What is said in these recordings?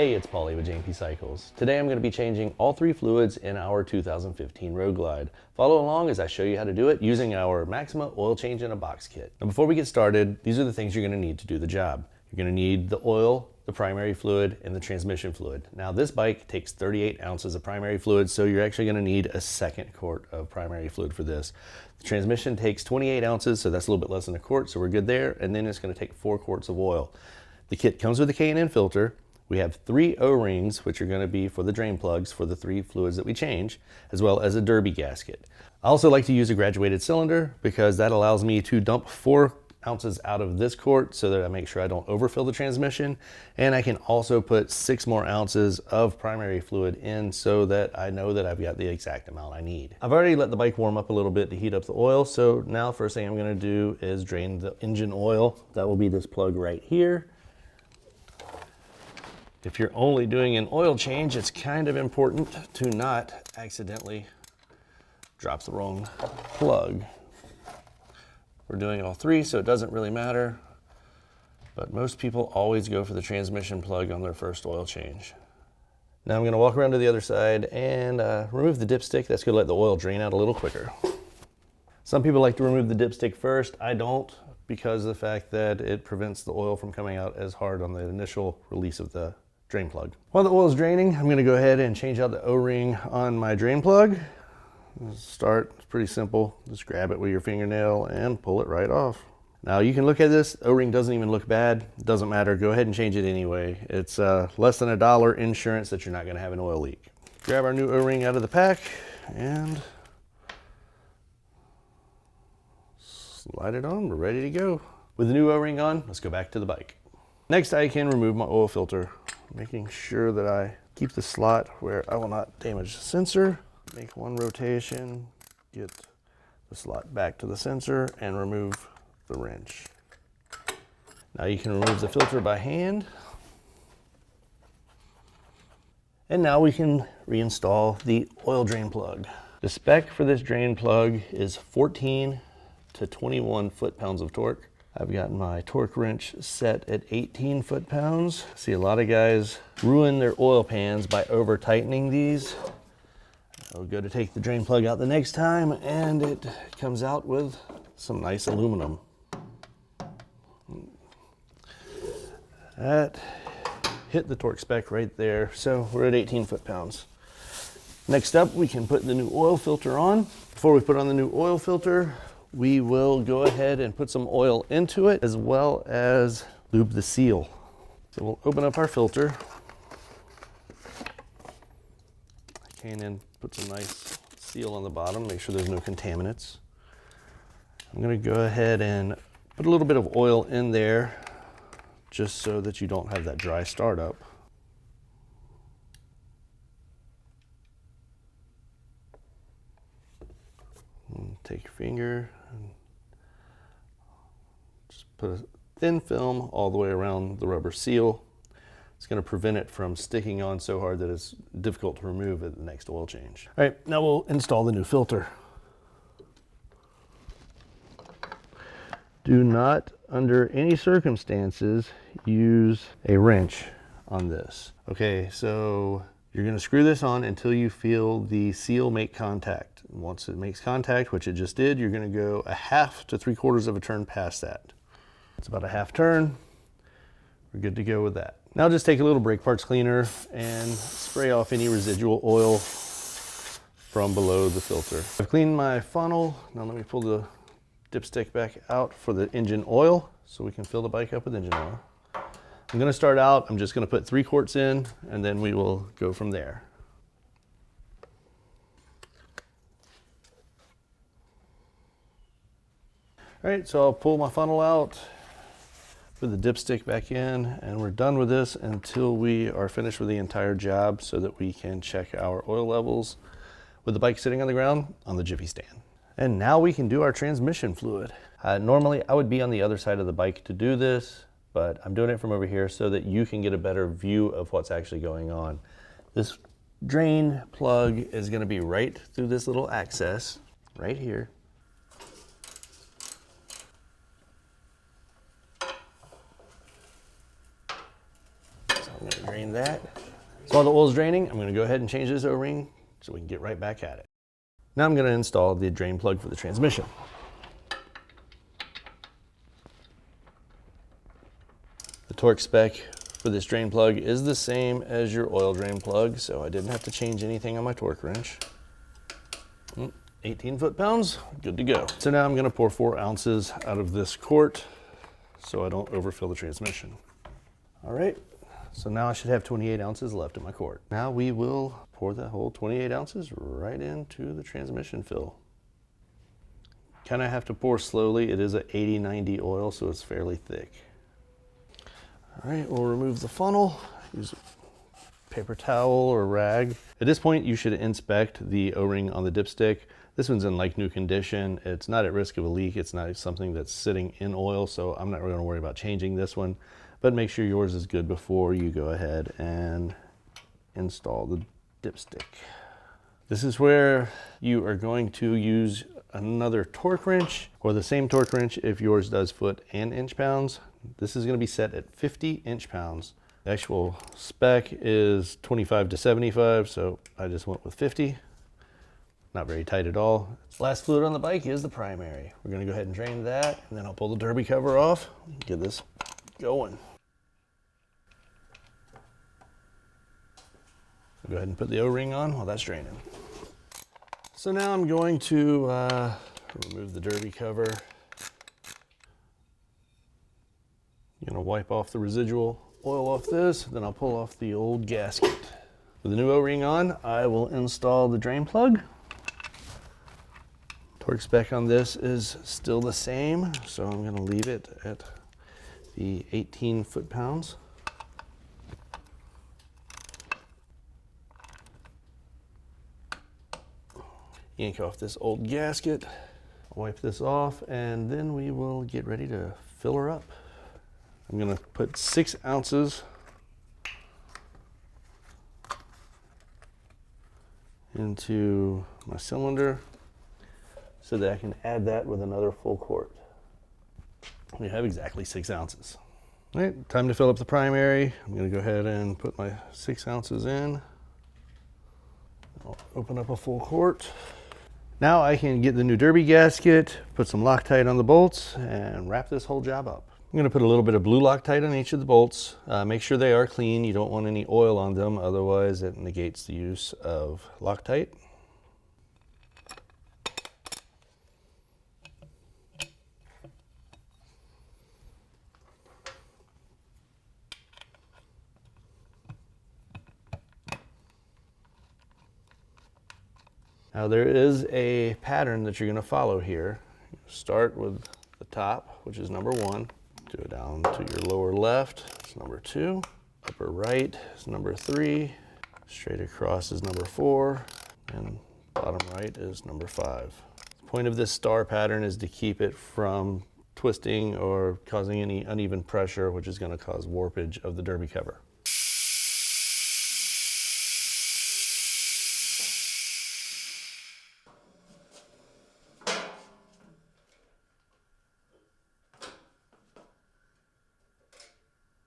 Hey, it's Pauly with J&P Cycles. Today I'm going to be changing all 3 fluids in our 2015 Road Glide. Follow along as I show you how to do it using our Maxima oil change in a box kit. Now before we get started, these are the things you're going to need to do the job. You're going to need the oil, the primary fluid, and the transmission fluid. Now this bike takes 38 ounces of primary fluid, so you're actually going to need a second quart of primary fluid for this. The transmission takes 28 ounces, so that's a little bit less than a quart, so we're good there. And then it's going to take 4 quarts of oil. The kit comes with a K&N filter. We have 3 O-rings, which are going to be for the drain plugs for the 3 fluids that we change, as well as a derby gasket. I also like to use a graduated cylinder because that allows me to dump 4 ounces out of this quart so that I make sure I don't overfill the transmission. And I can also put 6 more ounces of primary fluid in so that I know that I've got the exact amount I need. I've already let the bike warm up a little bit to heat up the oil. So now first thing I'm going to do is drain the engine oil. That will be this plug right here. If you're only doing an oil change, it's kind of important to not accidentally drop the wrong plug. We're doing all 3, so it doesn't really matter, but most people always go for the transmission plug on their first oil change. Now I'm going to walk around to the other side and remove the dipstick. That's going to let the oil drain out a little quicker. Some people like to remove the dipstick first. I don't, because of the fact that it prevents the oil from coming out as hard on the initial release of the drain plug. While the oil is draining, I'm going to go ahead and change out the O-ring on my drain plug. Start, it's pretty simple. Just grab it with your fingernail and pull it right off. Now you can look at this, O-ring doesn't even look bad. It doesn't matter, go ahead and change it anyway. It's less than $1 insurance that you're not going to have an oil leak. Grab our new O-ring out of the pack and slide it on, we're ready to go. With the new O-ring on, let's go back to the bike. Next I can remove my oil filter, making sure that I keep the slot where I will not damage the sensor. Make 1 rotation, get the slot back to the sensor, and remove the wrench. Now you can remove the filter by hand. And now we can reinstall the oil drain plug. The spec for this drain plug is 14 to 21 foot-pounds of torque. I've got my torque wrench set at 18 foot-pounds. See a lot of guys ruin their oil pans by over tightening these. I'll go to take the drain plug out the next time and it comes out with some nice aluminum. That hit the torque spec right there, so we're at 18 foot-pounds. Next up, we can put the new oil filter on. Before we put on the new oil filter, we will go ahead and put some oil into it as well as lube the seal. So we'll open up our filter. And then put some nice seal on the bottom, make sure there's no contaminants. I'm going to go ahead and put a little bit of oil in there just so that you don't have that dry startup. Take your finger and just put a thin film all the way around the rubber seal. It's going to prevent it from sticking on so hard that it's difficult to remove at the next oil change. All right, now we'll install the new filter. Do not, under any circumstances, use a wrench on this. Okay, so you're going to screw this on until you feel the seal make contact. Once it makes contact, which it just did, you're going to go 1/2 to 3/4 of a turn past that. It's about a 1/2 turn. We're good to go with that. Now just take a little brake parts cleaner and spray off any residual oil from below the filter. I've cleaned my funnel. Now let me pull the dipstick back out for the engine oil so we can fill the bike up with engine oil. I'm going to start out, I'm just going to put 3 quarts in and then we will go from there. All right, so I'll pull my funnel out, put the dipstick back in, and we're done with this until we are finished with the entire job so that we can check our oil levels with the bike sitting on the ground on the Jiffy stand. And now we can do our transmission fluid. Normally I would be on the other side of the bike to do this, but I'm doing it from over here so that you can get a better view of what's actually going on. This drain plug is going to be right through this little access right here. gonna drain that. So while the oil's draining, I'm gonna go ahead and change this O-ring so we can get right back at it. Now I'm gonna install the drain plug for the transmission. The torque spec for this drain plug is the same as your oil drain plug, so I didn't have to change anything on my torque wrench. 18 foot-pounds, good to go. So now I'm gonna pour 4 ounces out of this quart so I don't overfill the transmission. All right, so now I should have 28 ounces left in my quart. Now we will pour that whole 28 ounces right into the transmission fill. Kind of have to pour slowly. It is a 80-90 oil, so it's fairly thick. All right, we'll remove the funnel. Use a paper towel or rag. At this point, you should inspect the O-ring on the dipstick. This one's in like new condition. It's not at risk of a leak. It's not something that's sitting in oil, so I'm not really gonna worry about changing this one, but make sure yours is good before you go ahead and install the dipstick. This is where you are going to use another torque wrench, or the same torque wrench if yours does foot and inch pounds. This is gonna be set at 50 inch pounds. The actual spec is 25 to 75, so I just went with 50. Not very tight at all. Last fluid on the bike is the primary. We're gonna go ahead and drain that, and then I'll pull the derby cover off, get this going. Go ahead and put the O-ring on while that's draining. So now I'm going to remove the derby cover. I'm gonna wipe off the residual oil off this, then I'll pull off the old gasket. With the new O-ring on, I will install the drain plug. Torque spec on this is still the same, so I'm gonna leave it at the 18 foot-pounds. Yank off this old gasket, wipe this off, and then we will get ready to fill her up. I'm gonna put 6 ounces into my cylinder so that I can add that with another full quart. We have exactly 6 ounces. All right, time to fill up the primary. I'm gonna go ahead and put my 6 ounces in. I'll open up a full quart. Now I can get the new derby gasket, put some Loctite on the bolts, and wrap this whole job up. I'm gonna put a little bit of blue Loctite on each of the bolts. Make sure they are clean. You don't want any oil on them, otherwise it negates the use of Loctite. Now there is a pattern that you're gonna follow here. Start with the top, which is number 1. Go down to your lower left, it's number 2. Upper right is number 3. Straight across is number 4. And bottom right is number 5. The point of this star pattern is to keep it from twisting or causing any uneven pressure, which is gonna cause warpage of the derby cover.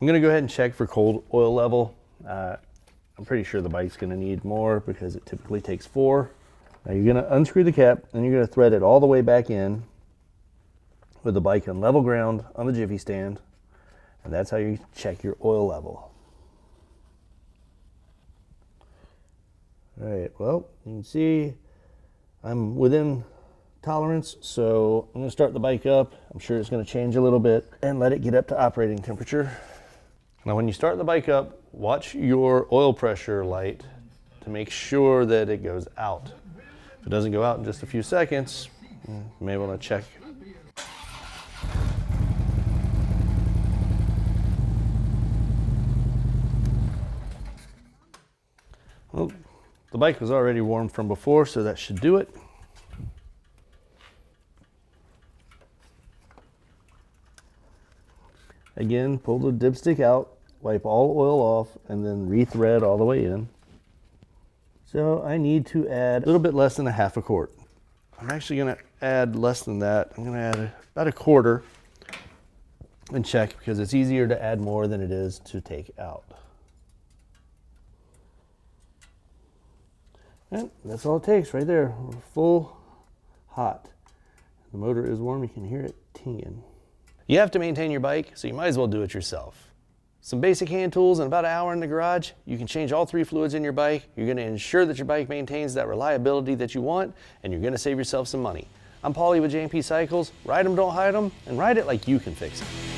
I'm gonna go ahead and check for cold oil level. I'm pretty sure the bike's gonna need more because it typically takes 4. Now you're gonna unscrew the cap and you're gonna thread it all the way back in with the bike on level ground on the jiffy stand. And that's how you check your oil level. All right, well, you can see I'm within tolerance, so I'm gonna start the bike up. I'm sure it's gonna change a little bit and let it get up to operating temperature. Now when you start the bike up, watch your oil pressure light to make sure that it goes out. If it doesn't go out in just a few seconds, you may want to check. Well, the bike was already warm from before, so that should do it. Again, pull the dipstick out, wipe all oil off, and then re-thread all the way in. So I need to add a little bit less than a half a quart. I'm actually gonna add less than that. I'm gonna add about a quarter and check because it's easier to add more than it is to take out. And that's all it takes right there. We're full hot. The motor is warm, you can hear it tinging. You have to maintain your bike, so you might as well do it yourself. Some basic hand tools and about an hour in the garage, you can change all 3 fluids in your bike. You're gonna ensure that your bike maintains that reliability that you want, and you're gonna save yourself some money. I'm Pauly with J&P Cycles. Ride them, don't hide them, and ride it like you can fix it.